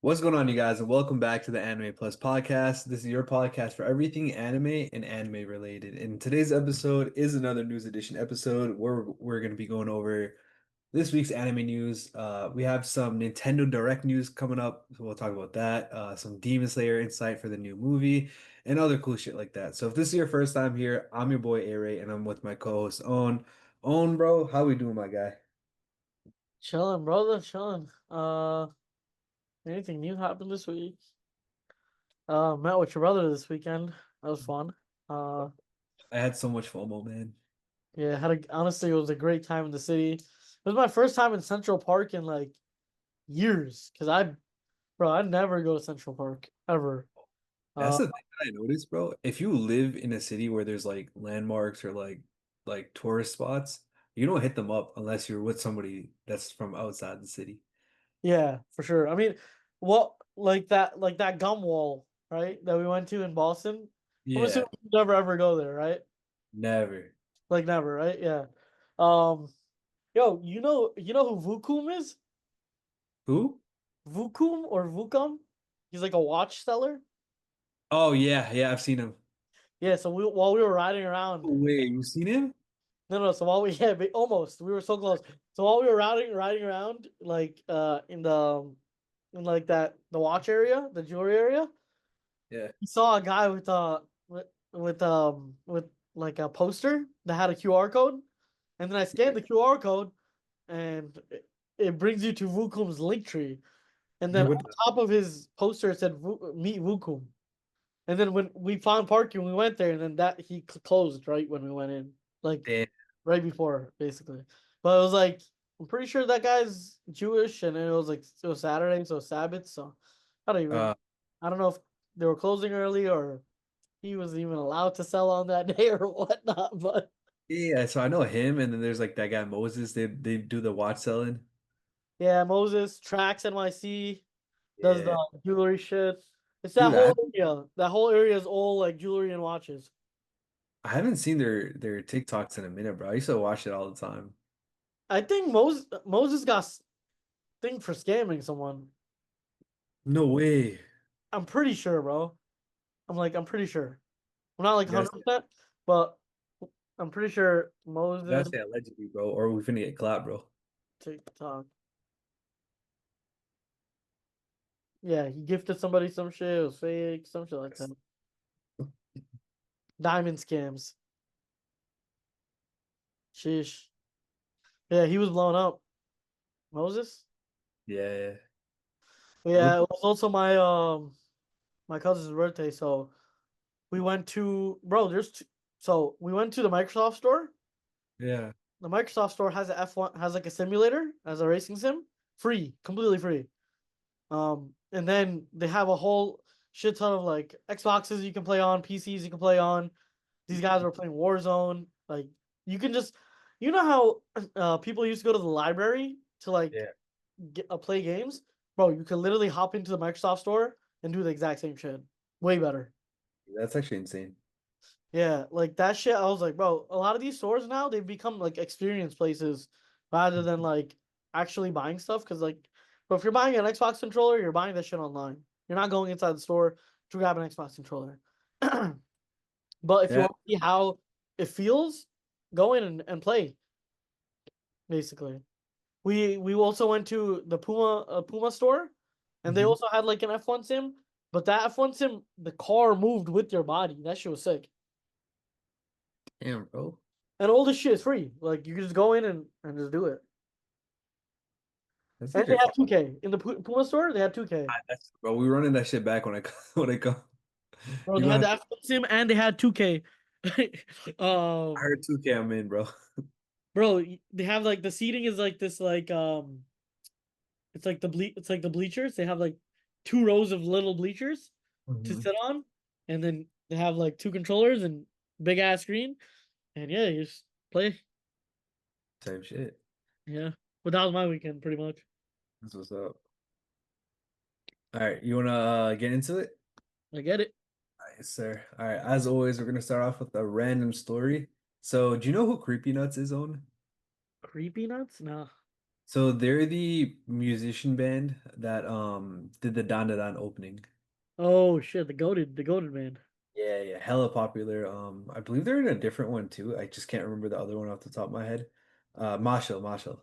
What's going on, you guys, and welcome back to the Anime Plus podcast. This is your podcast for everything anime and anime related. And today's episode is another news edition episode where we're going to be going over this week's anime news. We have some Nintendo Direct news coming up, so we'll talk about that. Some Demon Slayer insight for the new movie, and other cool shit like that. So if this is your first time here, I'm your boy Aray, and I'm with my co-host Own. Own, bro, how we doing, my guy? Chilling, brother, chilling. Anything new happened this week? Met with your brother this weekend. That was fun. Uh, I had so much FOMO, man. yeah, honestly, it was a great time in the city. It was my first time in Central Park in like years. Bro, I never go to Central Park ever. That's Uh, the thing that I noticed, bro. If you live in a city where there's like landmarks or like tourist spots, you don't hit them up unless you're with somebody that's from outside the city. yeah, for sure. I mean, what like that gum wall, right? That we went to in Boston. I'm Yeah, assuming you never ever go there, right? never. Like never, right? Yeah. Um, yo, you know who Vukum is? Who? Vukum or Vukum. He's like a watch seller. Oh yeah, yeah, I've seen him. Yeah, so while we were riding around, Oh, wait, you seen him? no, so while we yeah, almost we were so close. So while we were riding around, like in like the watch area, the jewelry area, Yeah. we saw a guy with like a poster that had a QR code, and then I scanned the QR code, and it brings you to Vukum's link tree, and then You on would. top of his poster it said Meet Vukum. And then when we found parking, we went there, and then that he closed right when we went in, like Damn. right before, basically. But it was like I'm pretty sure that guy's Jewish, and it was like it was Saturday, so Sabbath. So I don't even, Uh, I don't know if they were closing early or he was even allowed to sell on that day or whatnot. But yeah. So I know him, and then there's like that guy Moses. They do the watch selling. yeah, Moses Tracks NYC does Yeah, the jewelry shit. It's that dude. whole area. That whole area is all like jewelry and watches. I haven't seen their TikToks in a minute, bro. I used to watch it all the time. I think Moses got thing for scamming someone. No way. I'm pretty sure, bro. I'm pretty sure. I'm not like You guys, 100%, but I'm pretty sure you gotta Moses say allegedly, bro, or we finna get clapped, bro. TikTok. Yeah, he gifted somebody some shit. It was fake, some shit like that. Diamond scams. Sheesh. Yeah, he was blown up. Moses. Yeah. Yeah, it was also my cousin's birthday, so we went to bro. So we went to the Microsoft store. Yeah. The Microsoft store has a F1 has like a simulator as a racing sim, free, completely free. And then they have a whole shit ton of like Xboxes you can play on, PCs you can play on. These guys were playing Warzone. Like you can just, you know how people used to go to the library to like Yeah. play games, bro. You could literally hop into the Microsoft store and do the exact same shit, way better. That's actually insane. Yeah, like that shit. I was like, bro, a lot of these stores now they've become like experience places rather than like actually buying stuff. Cause like, but if you're buying an Xbox controller, you're buying that shit online. You're not going inside the store to grab an Xbox controller. But if you Yeah. want to see how it feels, go in and play. Basically, we also went to the Puma store, and they Mhm. also had like an F1 sim. But that F1 sim, the car moved with your body. That shit was sick. Damn, bro. And all this shit is free. Like you can just go in and just do it. That's And they actually have fun. 2K in the Puma store. They had 2K. Bro, we running that shit back when I when I come. Bro, You they gonna had have the to, F1 sim and they had 2K. I um, heard 2K I'm in, bro. bro, they have like the seating is like this it's like it's like the bleachers. They have like two rows of little bleachers to Mhm. sit on, and then they have like two controllers and big ass screen. And yeah, you just play. Same shit. Yeah, but that was my weekend pretty much. That's what's up. All right, you wanna get into it? I get it. All right, sir. All right, as always, we're gonna start off with a random story. So, do you know who Creepy Nuts is on? Creepy nuts? Nah. So they're the musician band that did the Dan Dan opening. Oh shit, the goated man. Yeah, yeah, hella popular. I believe they're in a different one too. I just can't remember the other one off the top of my head. Marshall.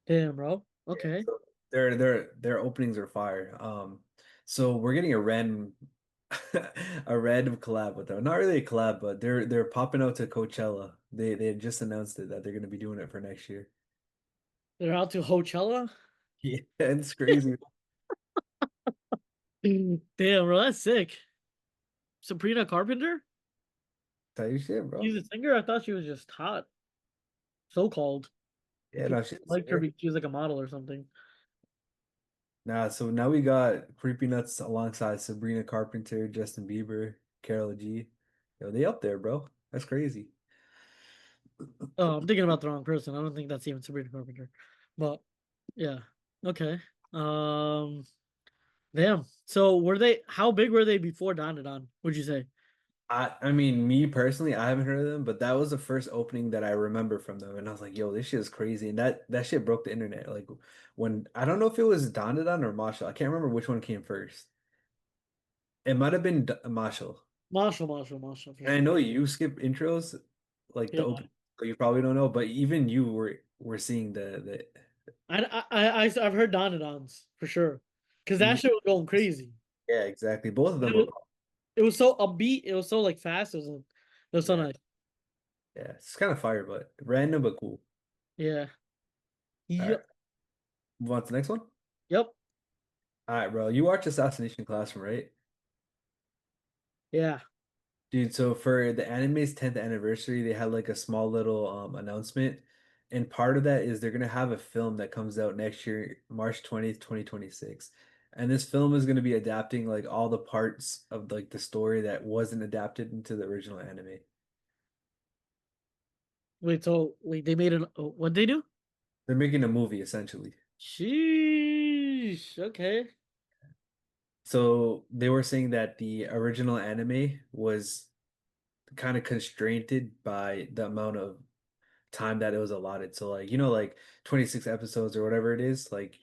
Damn, bro. Yeah, Okay. so their openings are fire. So we're getting a random a random collab with them. Not really a collab, but they're popping out to Coachella. They had just announced it that they're gonna be doing it for next year. They're out to Coachella. Yeah, it's crazy. Damn, bro, that's sick. Sabrina Carpenter? Tell you shit, bro. She's a singer? I thought she was just hot. So called. Yeah, no, People she's a liked her singer. because she was like a model or something. Nah, so now we got Creepy Nuts alongside Sabrina Carpenter, Justin Bieber, Carol G. Yo, they up there, bro. That's crazy. Oh, I'm thinking about the wrong person. I don't think that's even Sabrina Carpenter. But yeah. Okay. Um damn. So were they how big were they before Don and Don, would you say? I mean, me personally, I haven't heard of them, but that was the first opening that I remember from them, and I was like, "Yo, this shit is crazy!" And that shit broke the internet. Like when I don't know if it was Dandadan or Marshall. I can't remember which one came first. It might have been Marshall. Marshall, for And I sure. know you skip intros, like the Yeah. open, so you probably don't know, but even you were seeing I've heard Don and Don's for sure. Cause that the shit was going crazy. yeah, exactly. Both of them It were was, it was so upbeat, it was so like fast, it was so yeah, nice. yeah. It's kind of fire, but random but cool. Yeah. All right, Yep. move on to the next one. Yep. All right, bro. You watched Assassination Classroom, right? Yeah. Dude, so for the anime's 10th anniversary, they had like a small little announcement. And part of that is they're gonna have a film that comes out next year, March 20th, 2026. And this film is gonna be adapting like all the parts of like the story that wasn't adapted into the original anime. Wait, they made an what'd they do? They're making a movie essentially. Sheesh. Okay. So they were saying that the original anime was kind of constrained by the amount of time that it was allotted. So like, like 26 episodes or whatever it is, like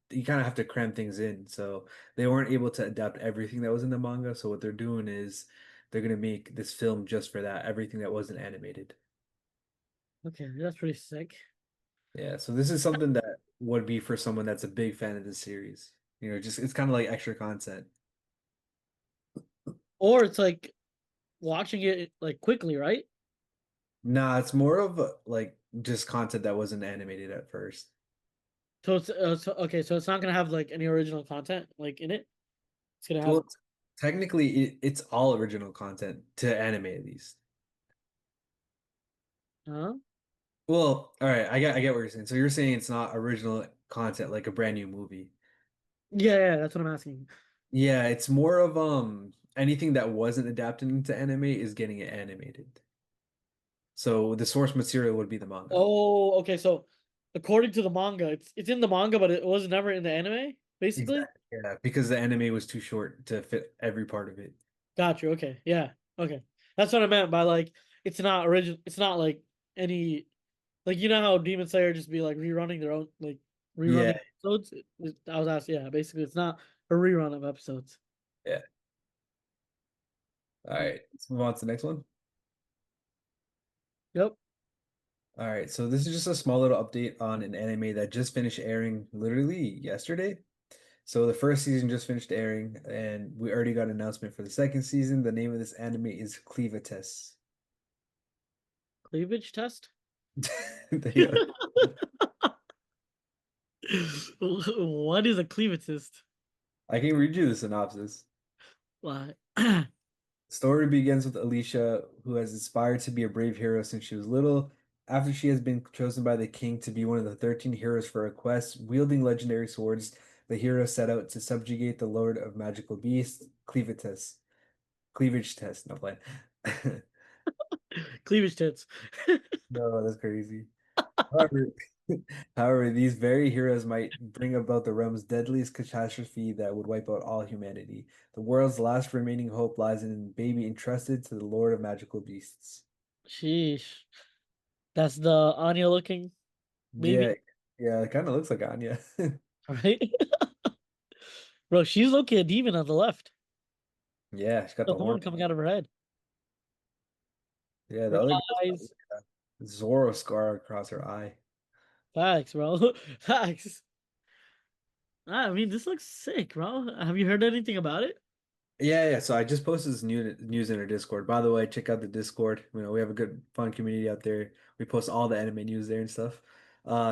you kind of have to cram things in. So they weren't able to adapt everything that was in the manga. So what they're doing is they're gonna make this film just for that, everything that wasn't animated. Okay, that's pretty sick. Yeah, so this is something that would be for someone that's a big fan of the series. Just it's kind of like extra content. Or it's like watching it like quickly, right? Nah, it's more of like just content that wasn't animated at first. Okay, so it's not gonna have like any original content like in it. It's gonna have Well, technically, it's all original content to anime at least. huh? Well, all right, I get what you're saying. So you're saying it's not original content like a brand new movie. Yeah, that's what I'm asking. Yeah, it's more of anything that wasn't adapted into anime is getting it animated. So the source material would be the manga. Oh, okay. So according to the manga, it's in the manga, but it was never in the anime, basically. Exactly. Yeah, because the anime was too short to fit every part of it. Got you. Okay. Yeah. Okay. That's what I meant by like it's not original. It's not like any like you know how Demon Slayer just be like rerunning their own like Yeah, rerunning episodes. I was asking. Yeah. Basically, it's not a rerun of episodes. yeah. All right, let's move on to the next one. Yep. All right, so this is just a small little update on an anime that just finished airing literally yesterday. So the first season just finished airing, and we already got an announcement for the second season. The name of this anime is Clevatess. Cleavage test. Yeah. What is a cleavage? I can read you the synopsis. Why? The story begins with Alicia, who has aspired to be a brave hero since she was little. After she has been chosen by the king to be one of the 13 heroes for a quest, wielding legendary swords, the hero set out to subjugate the Lord of Magical Beasts, Clevatess. Cleavage test, no play. Cleavage tits. No, that's crazy. However, however, these very heroes might bring about the realm's deadliest catastrophe that would wipe out all humanity. The world's last remaining hope lies in a baby entrusted to the Lord of Magical Beasts. Sheesh. That's the Anya looking Yeah, baby. Yeah, it kind of looks like Anya. right? Bro, she's looking a demon on the left. Yeah, she's got The the horn horn. coming out of her head. Yeah, the Red other girl's got eyes. like a Zoro scar across her eye. Facts, bro. Facts. I mean, this looks sick, bro. Have you heard anything about it? Yeah, yeah. So I just posted this new news in our Discord. By the way, check out the Discord. We have a good, fun community out there. We post all the anime news there and stuff.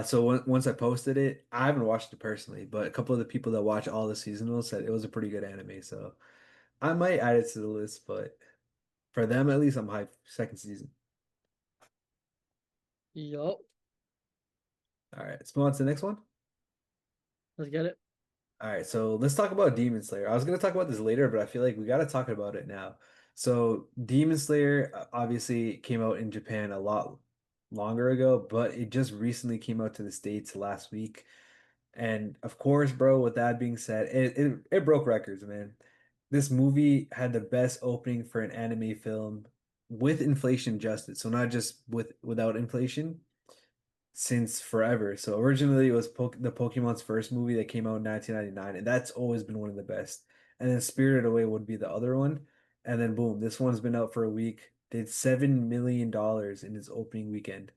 So once I posted it, I haven't watched it personally, but a couple of the people that watch all the seasonals said it was a pretty good anime. So I might add it to the list, but for them at least, I'm hyped. Second season. Yup. All right, let's move on to the next one. Let's get it. All right, so let's talk about Demon Slayer. I was gonna talk about this later, but I feel like we gotta talk about it now. So Demon Slayer obviously came out in Japan a lot longer ago, but it just recently came out to the States last week. And of course, bro, with that being said, it broke records, man. This movie had the best opening for an anime film with inflation adjusted, so not just without inflation since forever. So originally it was the Pokemon's first movie that came out in 1999, and that's always been one of the best. And then Spirited Away would be the other one. And then boom, this one's been out for a week. Did $7 million in its opening weekend.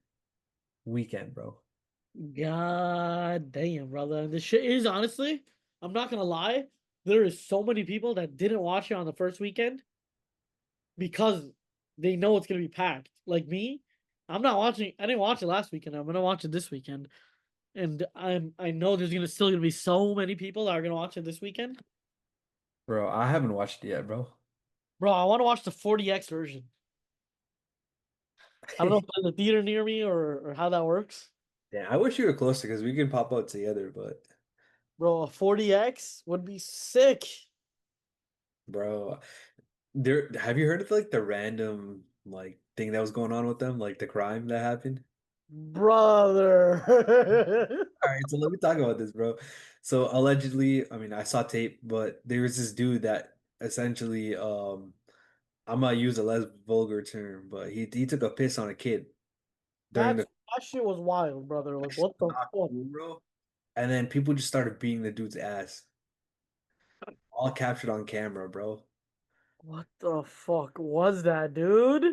Weekend, bro. God damn, brother. This shit is honestly, I'm not gonna lie. There is so many people that didn't watch it on the first weekend because they know it's gonna be packed. Like me, I'm not watching. I didn't watch it last weekend. I'm gonna watch it this weekend, and I know there's gonna be so many people that are gonna watch it this weekend. Bro, I haven't watched it yet, bro. Bro, I want to watch the 40x version. I don't know if there's a theater near me or how that works. Yeah, I wish you were closer because we can pop out together, but Bro, a 40x would be sick. bro, there have you heard of like the random like thing that was going on with them, like the crime that happened? Brother. All right, so let me talk about this, bro. So allegedly, I mean, I saw tape, but there was this dude that essentially, I'm gonna use a less vulgar term, but he took a piss on a kid during That's the that shit was wild, brother. Like what the not fuck? cool, bro. And then people just started beating the dude's ass, all captured on camera, bro. What the fuck was that, dude?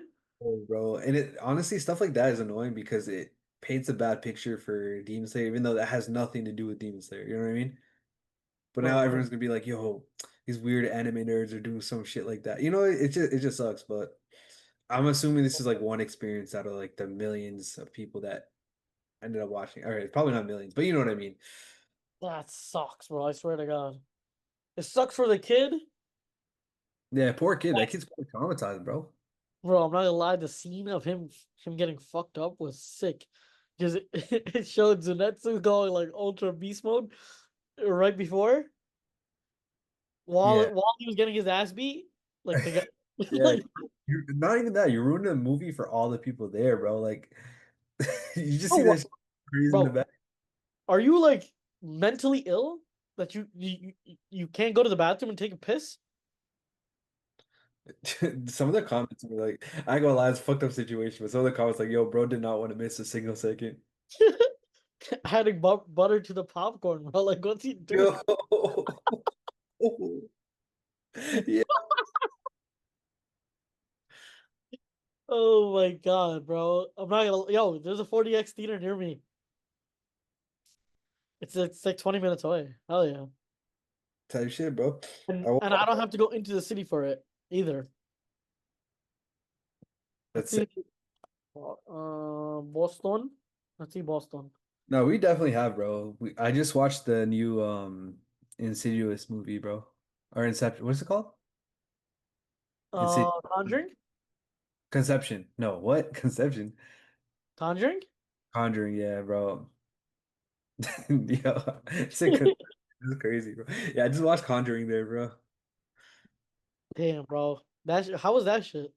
Oh, bro. And it honestly, stuff like that is annoying because it paints a bad picture for Demon Slayer, even though that has nothing to do with Demon Slayer. You know what I mean? But now Bro, everyone's gonna be like, "Yo, these weird anime nerds are doing some shit like that." You know, it just sucks. But I'm assuming this is like one experience out of like the millions of people that ended up watching. All right, probably not millions, but you know what I mean. that sucks, bro. I swear to God. It sucks for the kid. Yeah, poor kid. That kid's probably traumatized, bro. Bro, I'm not gonna lie, the scene of him getting fucked up was sick. Because it showed Zenitsu going like ultra beast mode right before Yeah, while he was getting his ass beat. Like the guy yeah. like You're not even that. You're ruining the movie for all the people there, bro. Like, you just see bro, that shit freeze in the bro, back. are you like mentally ill that you can't go to the bathroom and take a piss? Some of the comments were like, I ain't gonna lie, it's a fucked up situation, but some of the comments like, yo, bro did not want to miss a single second. Adding butter to the popcorn, bro. Like, what's he doing? Yo. Yeah. Oh my god, bro. I'm not gonna. Yo, there's a 40x theater near me. It's like 20 minutes away. Hell yeah. Type shit, bro. And I won't and lie. I don't have to go into the city for it either. Let's That's see. it. Boston. Let's see Boston. No, we definitely have, bro. I just watched the new Insidious movie, bro. Or Inception. What's it called? Insidious. Conjuring. Conception. No, what? Conception. Conjuring. Conjuring, yeah, bro. Yo, sick. This is crazy, bro. Yeah, I just watched Conjuring there, bro. Damn, bro. How was that shit?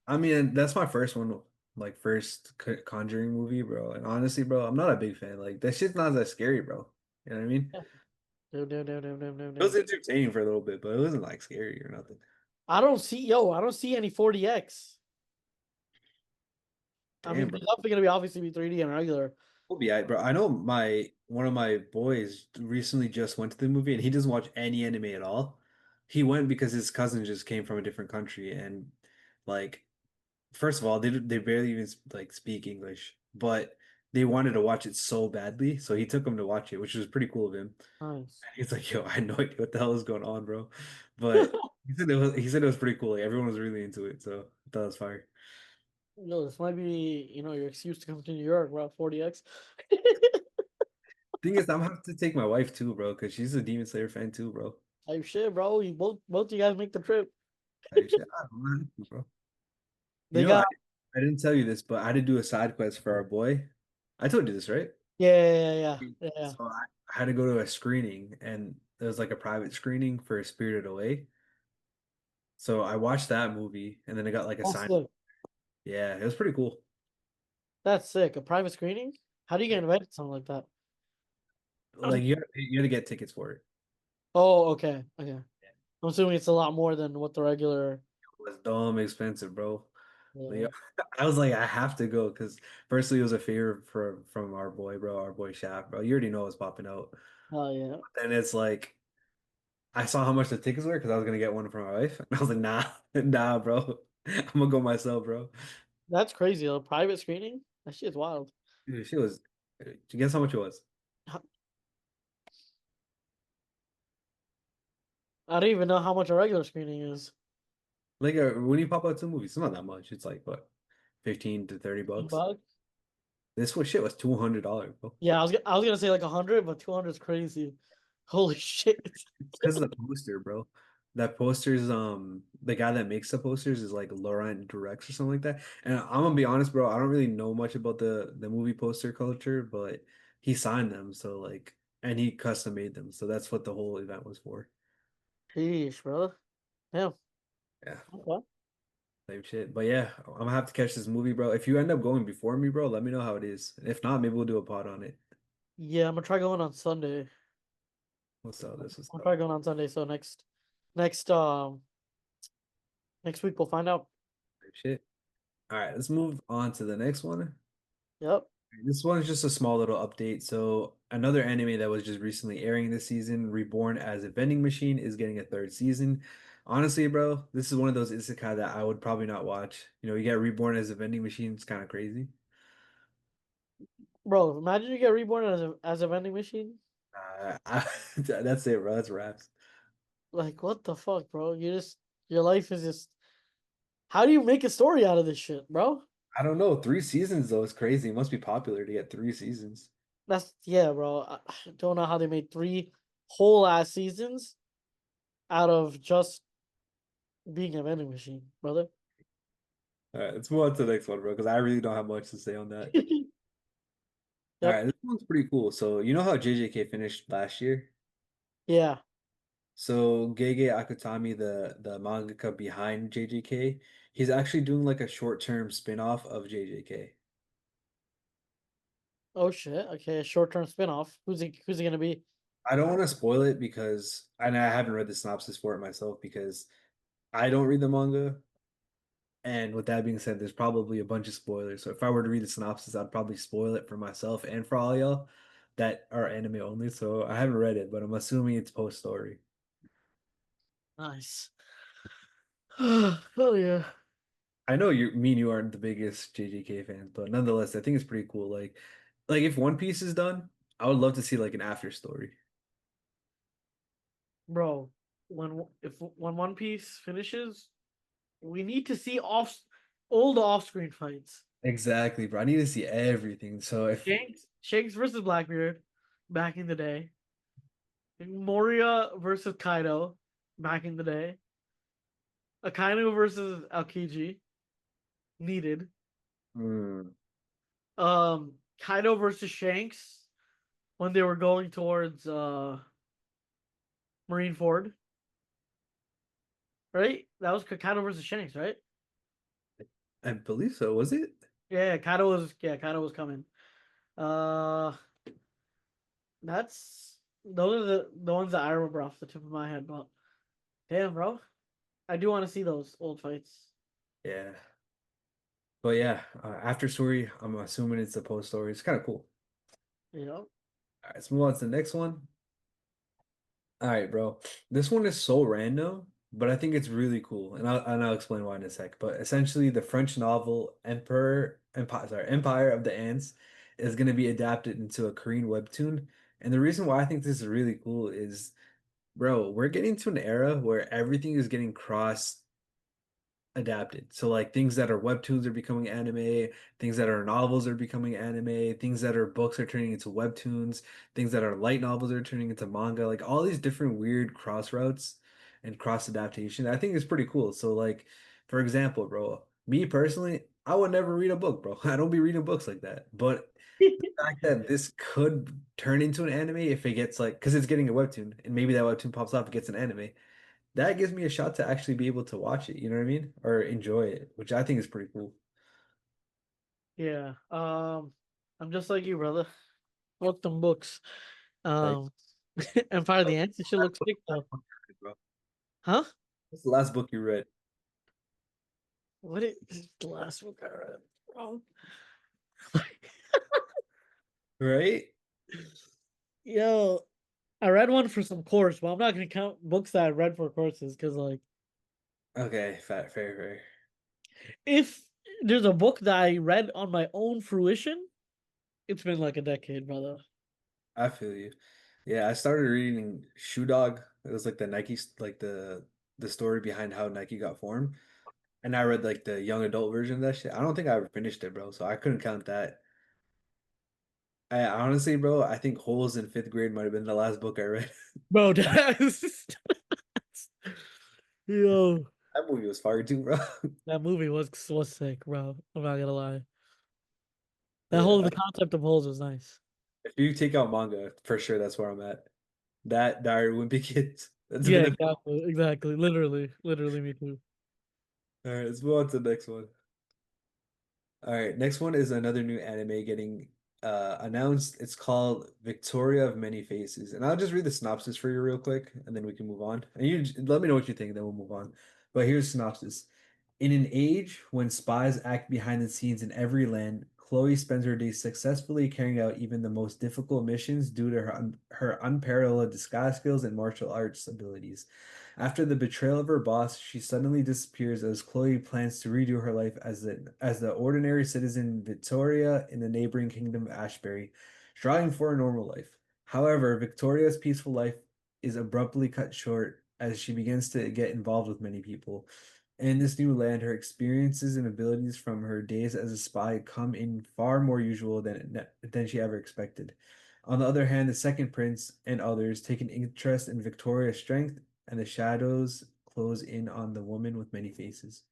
I mean, that's my first one, like first Conjuring movie, bro. And honestly, bro, I'm not a big fan. Like that shit's not that scary, bro. You know what I mean? No, no, no, no, no, no, It was no. entertaining for a little bit, but it wasn't like scary or nothing. I don't see any 40x. I Damn, mean, bro. there's definitely gonna be obviously be 3D and regular. We'll be alright, bro. I know my one of my boys recently just went to the movie and he doesn't watch any anime at all. He went because his cousin just came from a different country and like first of all, they barely even like speak English, but they wanted to watch it so badly, so he took him to watch it, which was pretty cool of him. Nice. He's like, "Yo, I had no idea what the hell is going on, bro," but he said it was pretty cool. Like everyone was really into it, so I thought it was fire. Yo, this might be, your excuse to come to New York, bro. 40x. Thing is, I'm gonna have to take my wife too, bro, because she's a Demon Slayer fan too, bro. Type shit, bro. You both you guys make the trip. Like, shit, I don't know, bro. You They know, got I didn't tell you this, but I had to do a side quest for our boy. I told you this, right? yeah. So I had to go to a screening, and there was like a private screening for Spirited Away. So I watched that movie, and then I got like That's assigned. sick. Yeah, it was pretty cool. That's sick. A private screening? How do you Yeah. get invited to something like that? Like you had to get tickets for it. Oh, okay. Okay. Yeah. I'm assuming it's a lot more than what the regular. It was dumb expensive, bro. Like, Yeah. I was like, I have to go because firstly, it was a favor from our boy, bro, our boy Shaft, bro. You already know what's popping out. Oh yeah. And it's like I saw how much the tickets were because I was gonna get one for my wife, and I was like, nah, nah, bro. I'm gonna go myself, bro. That's crazy. A private screening? That shit's wild. Dude, she was. Did you guess how much it was? I don't even know how much a regular screening is. Like when you pop out two movies, it's not that much. It's like what, 15 to 30 bucks. $15? This was shit was $200, bro. Yeah, I was gonna say like 100, but 200 is crazy. Holy shit. It's because of the poster, bro. That poster's the guy that makes the posters is like Laurent Directs or something like that. And I'm gonna be honest, bro, I don't really know much about the movie poster culture, but he signed them, so like and he custom made them. So that's what the whole event was for. Sheesh, bro. Damn. Yeah, Okay. type shit. But yeah, I'm gonna have to catch this movie, bro. If you end up going before me, bro, let me know how it is. If not, maybe we'll do a pod on it. Yeah, I'm gonna try going on Sunday. What's up? This is I'll up. try going on Sunday. So next next week we'll find out. Type shit. All right, let's move on to the next one. Yep. This one is just a small little update. So, another anime that was just recently airing this season, Reborn as a Vending Machine, is getting a third season. Honestly, bro, this is one of those isekai that I would probably not watch. You get Reborn as a vending machine, it's kind of crazy. Bro, imagine you get reborn as a vending machine. That's it, bro. That's raps. Like what the fuck, bro? Your life is just how do you make a story out of this shit, bro? I don't know. 3 seasons though is crazy. It must be popular to get 3 seasons. That's yeah, bro. I don't know how they made three whole ass seasons out of just being a vending machine, brother. All right, let's move on to the next one, bro, because I really don't have much to say on that. All Yep. right, this one's pretty cool. So, you know how JJK finished last year? Yeah. So Gege Akutami, the mangaka behind JJK, he's actually doing like a short-term spin-off of JJK. Oh shit. Okay, a short-term spin-off. Who's it gonna be? I don't want to spoil it because, and I haven't read the synopsis for it myself because I don't read the manga. And with that being said, there's probably a bunch of spoilers. So if I were to read the synopsis, I'd probably spoil it for myself and for all y'all that are anime only. So I haven't read it, but I'm assuming it's post-story. Nice. Oh yeah. I know me and you aren't the biggest JJK fans, but nonetheless, I think it's pretty cool. Like if One Piece is done, I would love to see like an after story. Bro, when One Piece finishes, we need to see old off-screen fights. Exactly, bro. I need to see everything. So if Shanks versus Blackbeard back in the day. Moria versus Kaido back in the day. Akainu versus Aokiji needed. hmm, Kaido versus Shanks when they were going towards Marineford, right? That was Kaido versus Shanks, right? I believe so, was it? Kaido was coming. Uh that's those are the ones that I remember off the tip of my head, but damn bro. I do want to see those old fights. Yeah. But yeah, after story, I'm assuming it's the post story. It's kind of cool. Yep. All right, let's move on to the next one. All right, bro. This one is so random, but I think it's really cool, and I'll explain why in a sec. But essentially, the French novel Empire of the Ants is going to be adapted into a Korean webtoon. And the reason why I think this is really cool is, bro, we're getting to an era where everything is getting cross adapted. So like things that are webtoons are becoming anime, things that are novels are becoming anime, things that are books are turning into webtoons, things that are light novels are turning into manga, like all these different weird cross routes and cross adaptation. I think it's pretty cool. So like for example, bro, me personally, I would never read a book, bro. I don't be reading books like that. But the fact that this could turn into an anime if it gets like because it's getting a webtoon and maybe that webtoon pops up, it gets an anime that gives me a shot to actually be able to watch it, you know what I mean? Or enjoy it, which I think is pretty cool. Yeah. I'm just like you, brother. Fuck them books. Like, Um, Empire of the Ants. It should look sick though. bro. Huh? What's the last book you read? What is the last book I read? Bro? Right? Yo, I read one for some course, but I'm not gonna count books that I read for courses because, like, Okay, fair. if there's a book that I read on my own fruition, it's been like a decade, brother. I feel you. Yeah, I started reading Shoe Dog. It was like the Nike, like the story behind how Nike got formed. And I read like the young adult version of that shit. I don't think I ever finished it, bro. So I couldn't count that. I honestly, bro, I think Holes in fifth grade might have been the last book I read. Bro, that's yo, That movie was fire too, bro. that movie was sick, bro. I'm not gonna lie. That whole Yeah. the concept of holes was nice. If you take out manga, for sure that's where I'm at. That Diary of Wimpy Kids. That's Yeah, been a exactly. Literally, me too. All right, let's move on to the next one. All right, next one is another new anime getting announced. It's called Victoria of Many Faces. And I'll just read the synopsis for you real quick, and then we can move on. And let me know what you think, then we'll move on. But here's the synopsis. In an age when spies act behind the scenes in every land, Chloe spends her days successfully carrying out even the most difficult missions due to her unparalleled disguise skills and martial arts abilities. After the betrayal of her boss, she suddenly disappears as Chloe plans to redo her life as the ordinary citizen Victoria in the neighboring kingdom of Ashbury, striving for a normal life. However, Victoria's peaceful life is abruptly cut short as she begins to get involved with many people. In this new land, her experiences and abilities from her days as a spy come in far more usual than she ever expected. On the other hand, the second prince and others take an interest in Victoria's strength, and the shadows close in on the woman with many faces.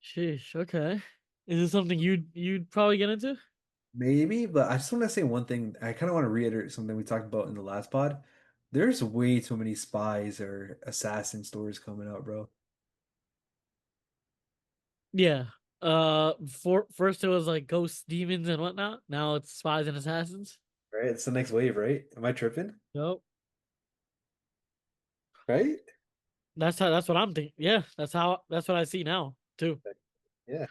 Sheesh, okay. Is this something you'd probably get into? Maybe, but I just want to say one thing. I kind of want to reiterate something we talked about in the last pod. There's way too many spies or assassin stories coming out, bro. Yeah. For first it was like ghosts, demons, and whatnot. Now it's spies and assassins. Right? It's the next wave, right? Am I tripping? Yep. Right? That's what I'm thinking. Yeah, that's what I see now too. Yeah.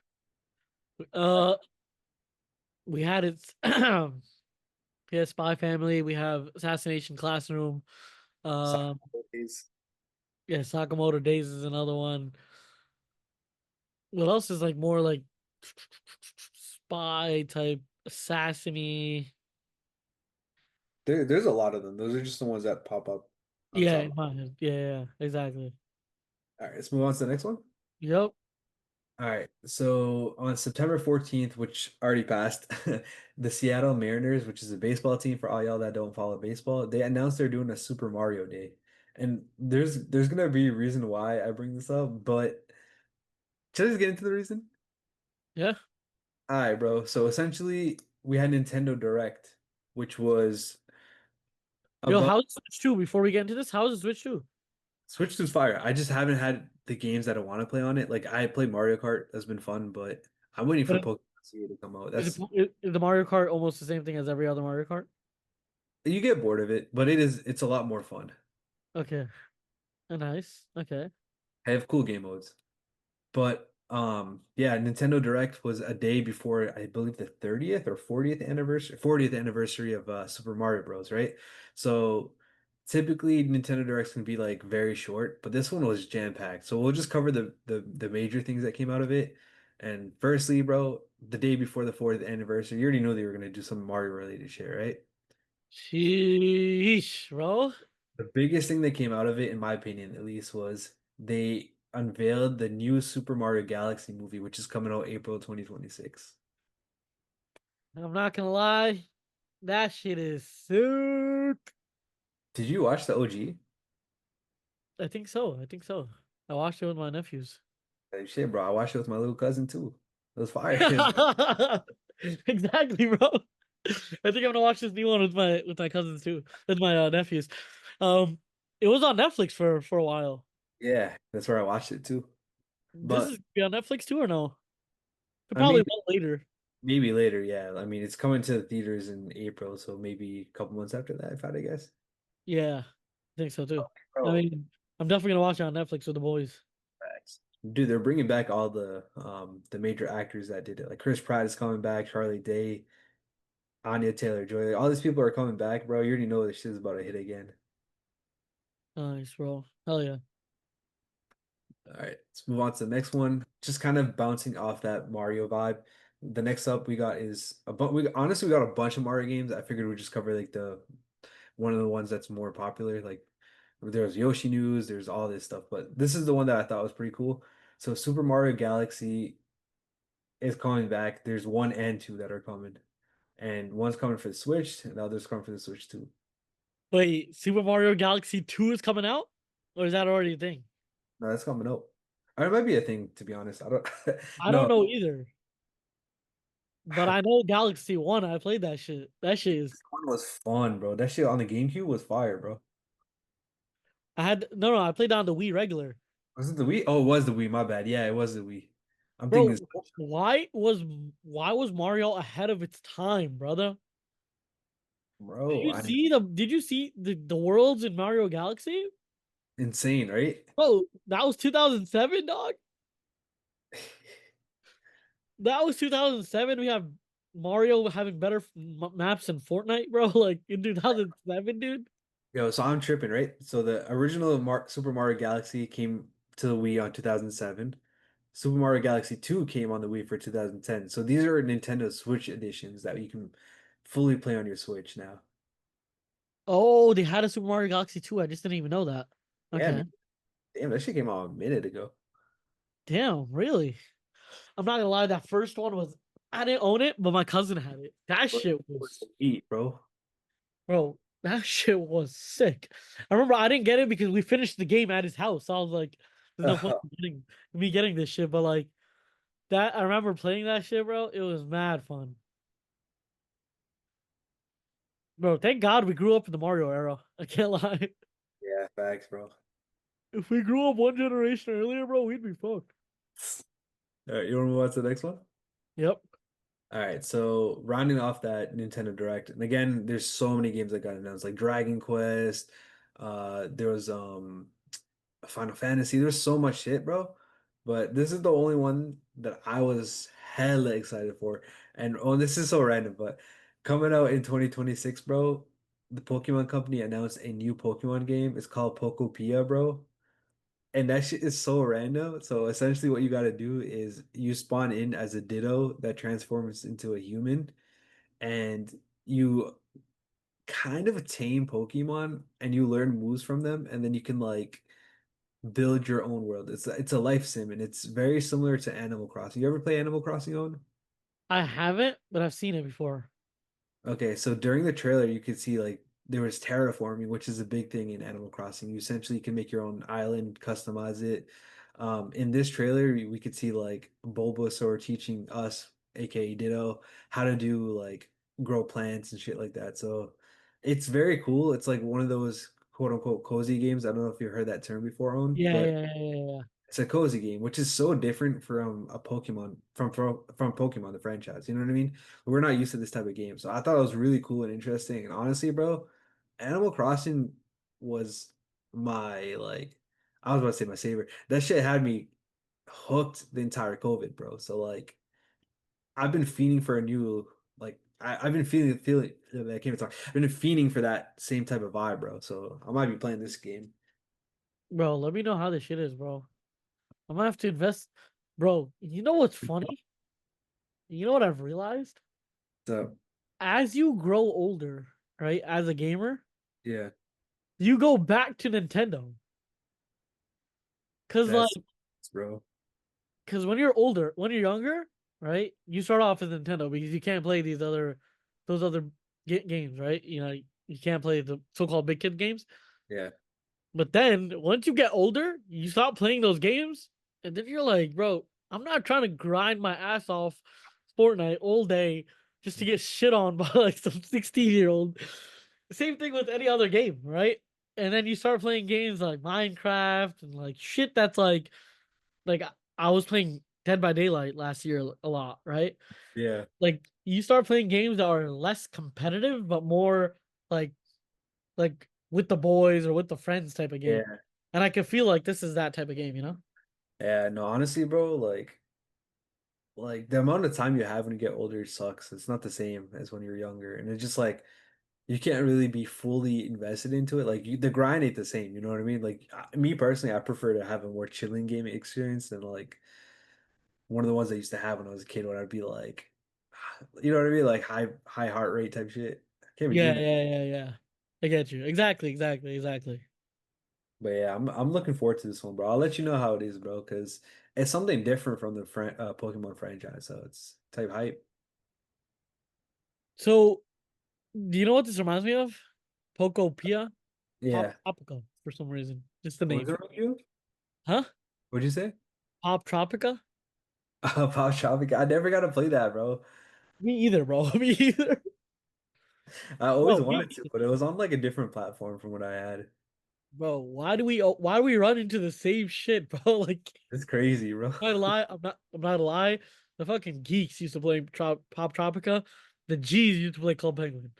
Uh, we had it. We had Spy Family. We have Assassination Classroom. Um, Socrates. yeah, Sakamoto Days is another one. What else is like more like spy type assassiny? There's a lot of them. Those are just the ones that pop up on Yeah, top. in my head. Yeah, exactly. All right, let's move on to the next one. Yep. All right, so on September 14th, which already passed, the Seattle Mariners, which is a baseball team for all y'all that don't follow baseball, they announced they're doing a Super Mario Day. And there's gonna be a reason why I bring this up, but should I just get into the reason? Yeah. All right, bro. So essentially, we had Nintendo Direct, which was Yo, about how's Switch 2? Before we get into this, how's the Switch 2? Switch 2's fire. I just haven't had the games that I want to play on it. Like I played Mario Kart, that's been fun, but I'm waiting for But Pokemon CA to come out. is, That's is the Mario Kart almost the same thing as every other Mario Kart? you get bored of it, but it's a lot more fun. Okay. Nice. Okay. I have cool game modes. But Yeah, Nintendo Direct was a day before, I believe, the 30th or 40th anniversary of Super Mario Bros, right? So typically Nintendo Directs can be like very short, but this one was jam-packed. So we'll just cover the major things that came out of it. And firstly, bro, the day before the 40th anniversary, you already know they were gonna do some Mario related shit, right? Sheesh, bro. The biggest thing that came out of it, in my opinion at least, was they unveiled the new Super Mario Galaxy movie, which is coming out April 2026. I'm not gonna lie, that shit is sick. Did you watch the OG? I think so. I think so. I watched it with my nephews. Like, shit, bro. I watched it with my little cousin too. It was fire. Exactly, bro. I think I'm gonna watch this new one with my cousins too, with my nephews. Um, it was on Netflix for a while. Yeah, that's where I watched it too. This But is be on Netflix too or no? It I probably mean, will later. maybe later. Yeah, I mean, it's coming to the theaters in April, so maybe a couple months after that, if I had to guess. Yeah, I think so too. I Bro, mean, I'm definitely gonna watch it on Netflix with the boys. facts. Dude, they're bringing back all the major actors that did it. Like Chris Pratt is coming back, Charlie Day, Anya Taylor-Joy. All these people are coming back, bro. You already know this shit's about to hit again. Nice, bro. Hell yeah. All right, let's move on to the next one. Just kind of bouncing off that Mario vibe. The next up we got is we honestly we got a bunch of Mario games. I figured we'd just cover like the one of the ones that's more popular. Like there's Yoshi news, there's all this stuff, but this is the one that I thought was pretty cool. So Super Mario Galaxy is coming back. There's one and two that are coming, and one's coming for the Switch, and the other's coming for the Switch too. Wait, Super Mario Galaxy 2 is coming out? Or is that already a thing? No, that's coming out. Or it might be a thing, to be honest. I don't. I don't No, know either. But I know Galaxy 1, I played that shit. That shit is one was fun, bro. That shit on the GameCube was fire, bro. I had no, I played on the Wii regular. Was it the Wii? Oh, it was the Wii. My bad. Yeah, it was the Wii. I'm thinking, Bro, why was Mario ahead of its time, brother? bro, Did you see the worlds in Mario Galaxy? insane, right? Bro, that was 2007, dog. That was 2007. We have Mario having better maps than Fortnite, bro. Like in 2007, dude. Yo, so I'm tripping, right? So the original Super Mario Galaxy came to the Wii on 2007. Super Mario Galaxy 2 came on the Wii for 2010. So these are Nintendo Switch editions that you can fully play on your Switch now. Oh, they had a Super Mario Galaxy 2. I just didn't even know that. Yeah, Okay. man. Damn, that shit came out a minute ago. Damn, really? I'm not gonna lie, that first one was I didn't own it, but my cousin had it. That What shit was was the Wii, bro? bro, that shit was sick. I remember I didn't get it because we finished the game at his house. So I was like, there's no point in getting this shit. But like that I remember playing that shit, bro. It was mad fun. Bro, thank God we grew up in the Mario era. I can't lie. Yeah, facts, bro. If we grew up one generation earlier, bro, we'd be fucked. All right, you want to move on to the next one? Yep. All right, so rounding off that Nintendo Direct, and again, there's so many games that got announced, like Dragon Quest, there was Final Fantasy, there's so much shit, bro. But this is the only one that I was hella excited for. And oh, this is so random, but coming out in 2026, bro, the Pokemon Company announced a new Pokemon game. It's called Pokopia, bro. And that shit is so random. So essentially what you gotta do is you spawn in as a Ditto that transforms into a human and you kind of tame Pokemon and you learn moves from them and then you can like build your own world. It's a life sim and it's very similar to Animal Crossing. You ever play Animal Crossing on? I haven't, but I've seen it before. Okay, so during the trailer, you could see like there was terraforming, which is a big thing in Animal Crossing. You essentially can make your own island, customize it. In this trailer, we could see like Bulbasaur teaching us, aka Ditto, how to do like grow plants and shit like that. So it's very cool. It's like one of those quote unquote cozy games. I don't know if you heard that term before, on, Yeah, but yeah, yeah, yeah, yeah. it's a cozy game, which is so different from a Pokemon from Pokemon the franchise. You know what I mean? We're not used to this type of game, so I thought it was really cool and interesting. And honestly, bro, Animal Crossing was my like I was about to say my savior. That shit had me. hooked the entire COVID, bro. So like I've been fiending for a new like I've been feeling I can't even talk. I've been fiending for that same type of vibe, bro. So I might be playing this game. Bro, let me know how this shit is, bro. I'm gonna have to invest. Bro, you know what's funny? You know what I've realized? So As you grow older, right, as a gamer, yeah, you go back to Nintendo. Cause like, that's bro. cause when you're older, when you're younger, right, you start off as Nintendo because you can't play those other games, right? You know, you can't play the so-called big kid games. Yeah. But then once you get older, you stop playing those games, and then you're like, bro, I'm not trying to grind my ass off Fortnite all day just to get shit on by like some 16-year-old. Same thing with any other game, right? And then you start playing games like Minecraft and like shit that's like I was playing Dead by Daylight last year a lot, right? Yeah. Like you start playing games that are less competitive but more like like with the boys or with the friends type of game. Yeah. And I can feel like this is that type of game, you know? Yeah, no, honestly, bro, like the amount of time you have when you get older sucks. It's not the same as when you're younger. And it's just like you can't really be fully invested into it. Like the grind ain't the same, you know what I mean? Like me personally, I prefer to have a more chilling gaming experience than like one of the ones I used to have when I was a kid when I'd be like you know what I mean? Like high heart rate type shit. I can't be Yeah, doing that. yeah, yeah, yeah. I get you. Exactly, exactly, exactly. But yeah, I'm looking forward to this one, bro. I'll let you know how it is, bro, because it's something different from the Pokemon franchise. So it's type hype. So, do you know what this reminds me of? Pokopia? Pop Yeah. Tropica for some reason. Just the What was name. it with you? Huh? What'd you say? Pop Tropica? About shopping. I never got to play that, bro. Me either, bro. Me either. I always Bro, wanted to, but it was on like a different platform from what I had. why do we run into the same shit, bro? Like, It's crazy, bro. I'm not lie. I'm not a lie. The fucking geeks used to play Pop Tropica. The G's used to play Club Penguin.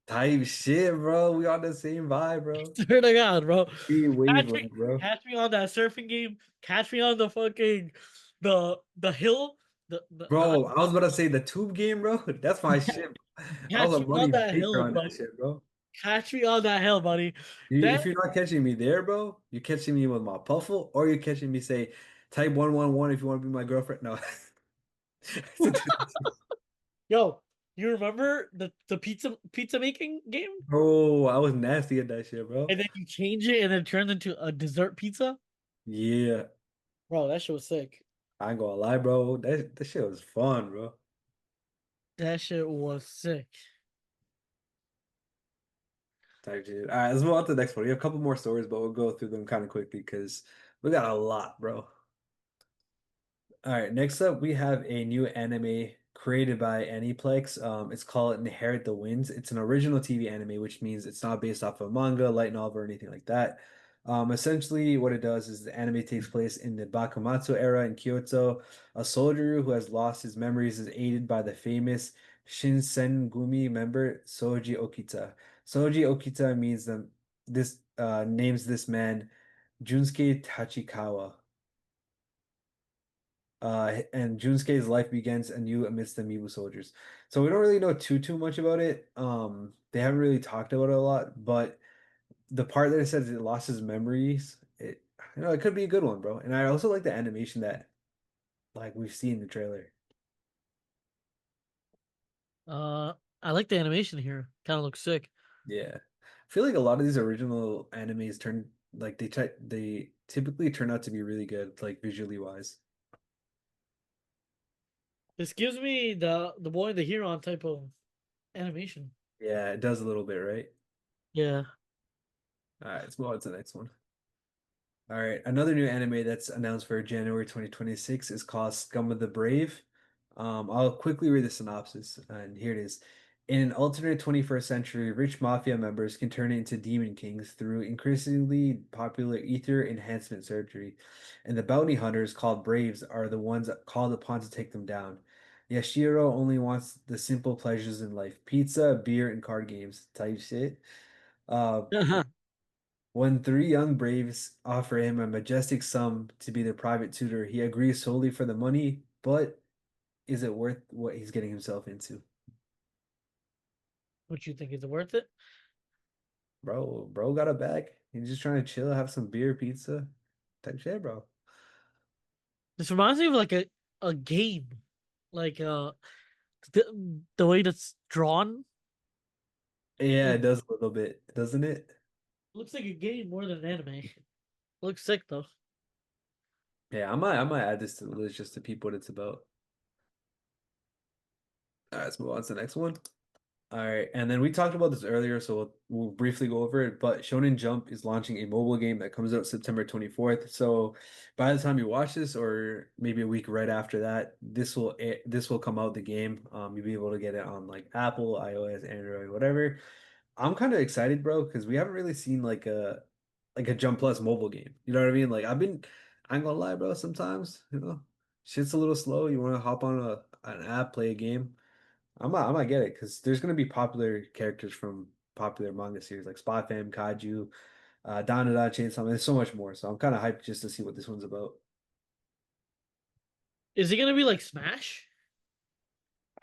Type shit, bro. We on the same vibe, bro. Swear to God, bro. Be Catch me, wavelength, bro. catch me on that surfing game. Catch me on the fucking the hill. The Bro, I was about to say the tube game, bro. That's my shit. I was catch a me on money that maker hill, on that bro. shit, bro. Catch me on that hill, buddy. That If you're not catching me there, bro, you're catching me with my puffle, or you're catching me say type 111 if you want to be my girlfriend. No. It's a different shit. yo, you remember the pizza making game? Bro, I was nasty at that shit, bro. And then you change it and it turns into a dessert pizza? Yeah. Bro, that shit was sick. I ain't gonna lie, bro. That shit was fun, bro. That shit was sick. Type shit. All right, let's move on to the next one. We have a couple more stories, but we'll go through them kind of quickly because we got a lot, bro. All right, next up we have a new anime created by Aniplex. It's called Inherit the Winds. It's an original TV anime, which means it's not based off of manga, light novel, or anything like that. Essentially, what it does is the anime takes place in the Bakumatsu era in Kyoto. A soldier who has lost his memories is aided by the famous Shinsengumi member Soji Okita. Soji Okita means this names this man Junsuke Tachikawa. And Junsuke's life begins anew amidst the Mibu soldiers. So we don't really know too much about it. They haven't really talked about it a lot, but the part that it says it lost his memories, it could be a good one, bro. And I also like the animation that like we've seen in the trailer. Uh, I like the animation here. Kind of looks sick. Yeah. I feel like a lot of these original animes turn like they typically turn out to be really good, like visually wise. This gives me the boy and the hero type of animation. Yeah, it does a little bit, right? Yeah. All right, let's move on to the next one. All right, another new anime that's announced for January 2026 is called Scum of the Brave. I'll quickly read the synopsis, and here it is. In an alternate 21st century, rich mafia members can turn into demon kings through increasingly popular ether enhancement surgery, and the bounty hunters called Braves are the ones called upon to take them down. Yashiro only wants the simple pleasures in life, pizza, beer, and card games type shit. Uh, When three young braves offer him a majestic sum to be their private tutor, he agrees solely for the money, but is it worth what he's getting himself into? What you think? Is it worth it? Bro got a bag. He's just trying to chill, have some beer, pizza, type shit, bro. This reminds me of like a game, like the way that's drawn. Yeah, It it does a little bit, doesn't it? looks like a game more than an anime. Looks sick though. Yeah, I might add this to the list just to peep what it's about. All right, let's move on to the next one. All right, and then we talked about this earlier, so we'll briefly go over it. But Shonen Jump is launching a mobile game that comes out September 24th. So by the time you watch this, or maybe a week right after that, this will come out the game. You'll be able to get it on like Apple, iOS, Android, whatever. I'm kind of excited, bro, because we haven't really seen like a Jump Plus mobile game. You know what I mean? I ain't gonna lie, bro. Sometimes, shit's a little slow. You want to hop on an app, play a game. I might get it because there's gonna be popular characters from popular manga series like Spy Fam, Kaiju, Danada, Chainsaw Man. There's so much more. So I'm kind of hyped just to see what this one's about. Is it gonna be like Smash?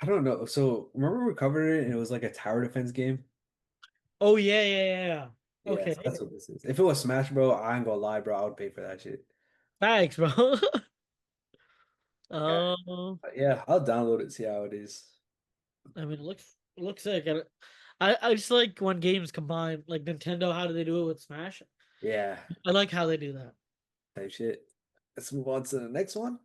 I don't know. So remember we covered it and it was like a tower defense game? Oh yeah. Okay, Yes, that's what this is. If it was Smash, bro, I ain't gonna lie, bro. I would pay for that shit. thanks, bro. Yeah, Um, yeah. I'll download it, see how it is. I mean, it looks sick. And I just like when games combine like Nintendo. How do they do it with Smash? Yeah, I like how they do that. type shit. Let's move on to the next one.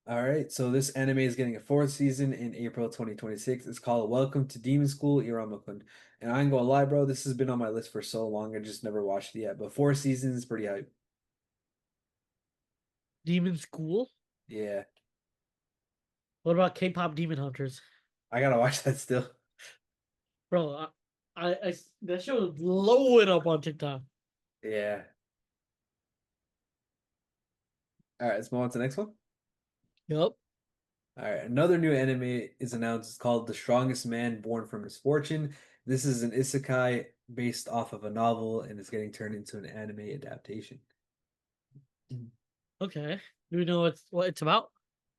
All right, so this anime is getting a fourth season in April 2026. It's called Welcome to Demon School Iruma-kun. And I ain't gonna lie, bro, this has been on my list for so long. I just never watched it yet. But four seasons, pretty hype. Demon School. Yeah, What about K-pop Demon Hunters, I gotta watch that still. bro? That show is blowing up on TikTok. Yeah. All right, let's move on to the next one. Yup. All right, another new anime is announced. It's called The Strongest Man Born from Misfortune. This is an isekai based off of a novel and it's getting turned into an anime adaptation. Okay. Do we know what it's about?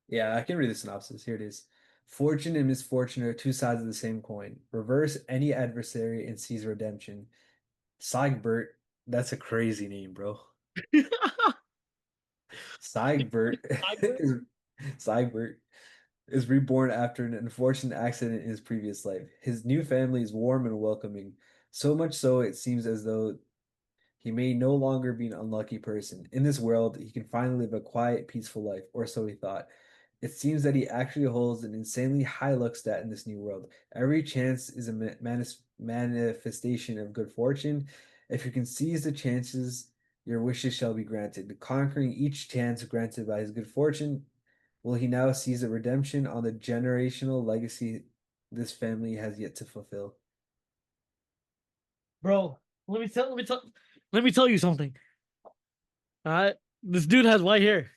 Yeah, I can read the synopsis. Here it is. Fortune and misfortune are two sides of the same coin. Reverse any adversary and seize redemption. Siegbert, that's a crazy name, bro. Siegbert Tiger? is Siegbert is reborn after an unfortunate accident in his previous life. His new family is warm and welcoming, so much so it seems as though he may no longer be an unlucky person. In this world, he can finally live a quiet, peaceful life, or so he thought. It seems that he actually holds an insanely high luck stat in this new world. Every chance is a manifestation of good fortune. If you can seize the chances, your wishes shall be granted. Conquering each chance granted by his good fortune, will he now seize a redemption on the generational legacy this family has yet to fulfill? Bro, let me tell you something. All right. This dude has white hair.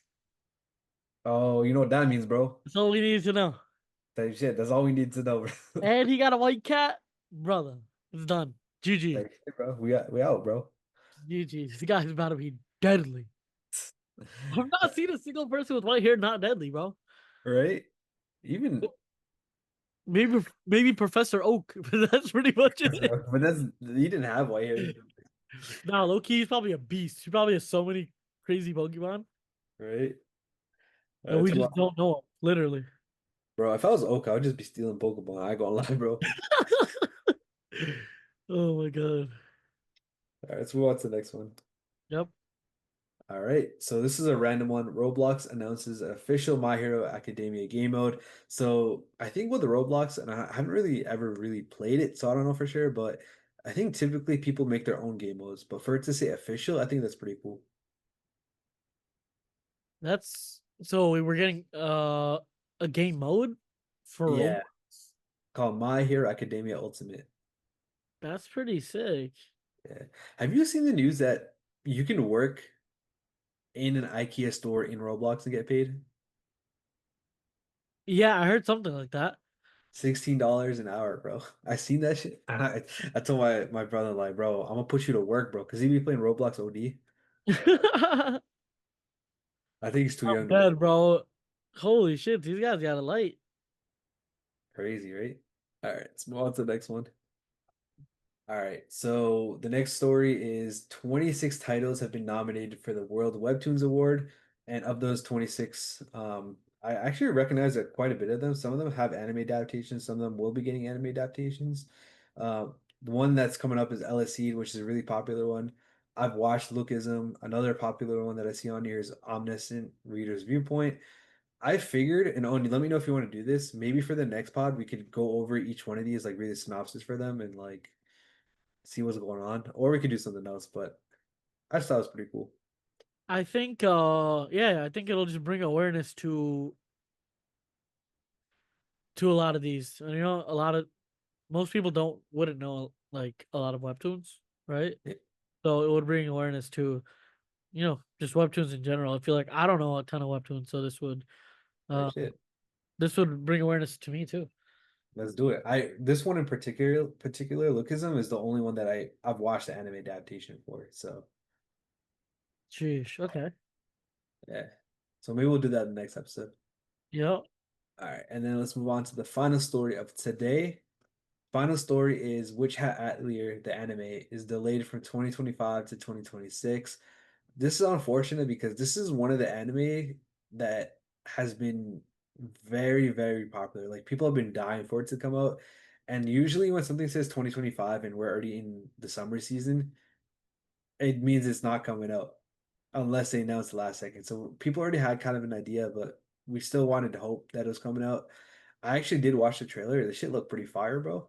Oh, you know what that means, bro. That's all we need to know. Type shit. That's all we need to know, bro. And he got a white cat. Brother, it's done. GG. Type shit, bro. We out, bro. GG. This guy's about to be deadly. I've not seen a single person with white hair not deadly, bro. Right? Even Maybe Professor Oak, but that's pretty much it. but that's he didn't have white hair, Nah, low key, he's probably a beast. He probably has so many crazy Pokemon, right? and we That's just about don't know him, literally. bro. If I was Oka, I would just be stealing Pokemon. I ain't gonna lie, bro. Oh my god. All right, let's move on to the next one. Yep. All right, so this is a random one. Roblox announces an official My Hero Academia game mode. So I think with the Roblox, and I haven't really ever really played it, so I don't know for sure, but I think typically people make their own game modes. But for it to say official, I think that's pretty cool. That's so we were getting a game mode for Roblox. Yeah, called My Hero Academia Ultimate. That's pretty sick. Yeah. Have you seen the news that you can work in an IKEA store in Roblox and get paid? Yeah, I heard something like that. $16 an hour, bro. I seen that shit. I told my brother like, bro, I'm gonna put you to work, bro, because he be playing Roblox OD. I'm I think he's too young to work. dead, bro. Holy shit, these guys got a light. Crazy, right? All right, let's move on to the next one. All right, so the next story is 26 titles have been nominated for the World Webtoons Award, and of those 26, I actually recognize that quite a bit of them. Some of them have anime adaptations, some of them will be getting anime adaptations. The one that's coming up is LSE, which is a really popular one. I've watched Lookism. Another popular one that I see on here is Omniscient Reader's Viewpoint. I figured, and Oni, let me know if you want to do this. Maybe for the next pod, we could go over each one of these, like read a synopsis for them and like see what's going on, or we could do something else. But I just thought it was pretty cool. I think yeah, I think it'll just bring awareness to a lot of these. And a lot of most people wouldn't know like a lot of webtoons, right? Yeah, So it would bring awareness to, just webtoons in general. I feel like I don't know a ton of webtoons, so oh uh shit, this would bring awareness to me too. let's do it. I this one in particular, Lookism is the only one that I've watched the anime adaptation for. So Sheesh. Okay. yeah, so maybe we'll do that in the next episode. Yep. All right, and then let's move on to the final story of today. Final story is which Hat Atelier, the anime, is delayed from 2025 to 2026. This is unfortunate because this is one of the anime that has been very, very popular. Like people have been dying for it to come out. And usually when something says 2025 and we're already in the summer season, it means it's not coming out unless they announce the last second. So people already had kind of an idea, but we still wanted to hope that it was coming out. I actually did watch the trailer. The shit looked pretty fire, bro.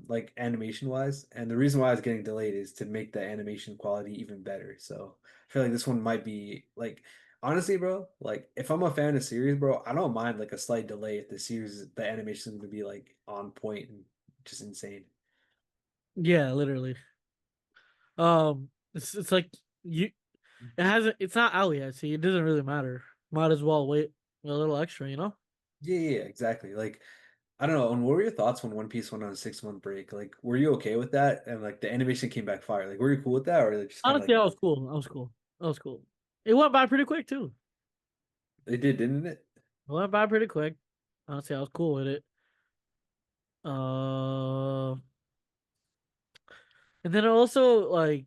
Like animation wise. And the reason why it's getting delayed is to make the animation quality even better. So I feel like this one might be like honestly, bro, like if I'm a fan of series, bro, I don't mind like a slight delay if the animation is gonna be like on point and just insane. Yeah, literally. It's like you it's not out yet, see, it doesn't really matter. Might as well wait a little extra. Yeah, yeah, yeah, exactly. Like I don't know. And what were your thoughts when One Piece went on a 6 month break? Like, were you okay with that? And like the animation came back fire. Like, were you cool with that, or like, just kind of Honestly, like that was cool. That was cool. That was cool. It went by pretty quick too. they did, didn't it? It went by pretty quick. Honestly, I was cool with it. Uh, and then also like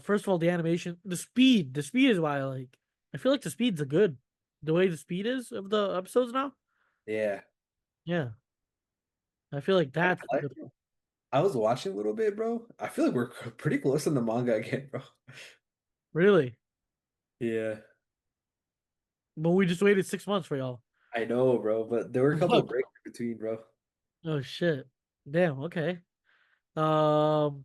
first of all, the animation, the speed is why I like. I feel like the speed's a good. The way the speed is of the episodes now. Yeah. Yeah, I feel like I, that's a I good one. I was watching a little bit, bro. I feel like we're pretty close in the manga again, bro. Really, Yeah, but we just waited 6 months for y'all. I know, bro. But there were a couple of breaks in between, bro. Oh shit! Damn. Okay. Um,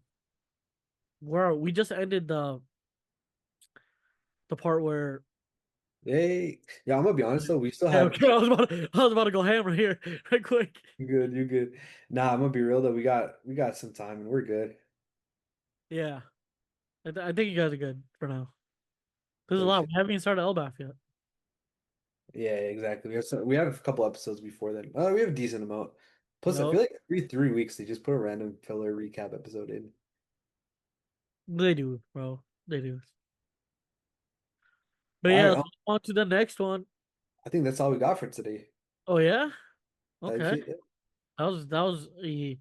where we just ended the part where. Hey, yeah, I'm gonna be honest though. We still Okay, have okay. I was about to go hammer here, right quick. you good, you good. Nah, I'm gonna be real though. We got some time and we're good. Yeah, I think you guys are good for now. There's a Oh lot. We shit. haven't even started LBAF yet. Yeah, exactly. We have a couple episodes before then. We have a decent amount. Plus, I Yup, feel like every 3 weeks they just put a random filler recap episode in. they do, bro. They do. But All yeah, right, let's move on to the next one. I think that's all we got for today. Oh yeah, Type okay. shit. Yeah. That was a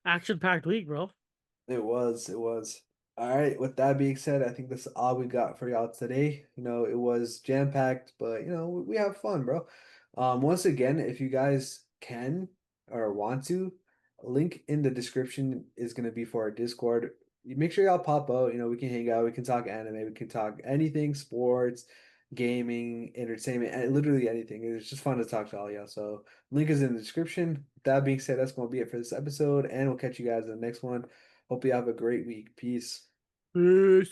action-packed week, bro. It was, it was. All right, with that being said, I think that's all we got for y'all today. It was jam-packed, but we have fun, bro. Once again, if you guys can or want to, a link in the description is gonna be for our Discord. You make sure y'all pop out, we can hang out, we can talk anime, we can talk anything, sports, gaming, entertainment, and literally anything. It's just fun to talk to all y'all. So link is in the description. That being said, that's gonna be it for this episode, and we'll catch you guys in the next one. Hope you have a great week. Peace. Peace.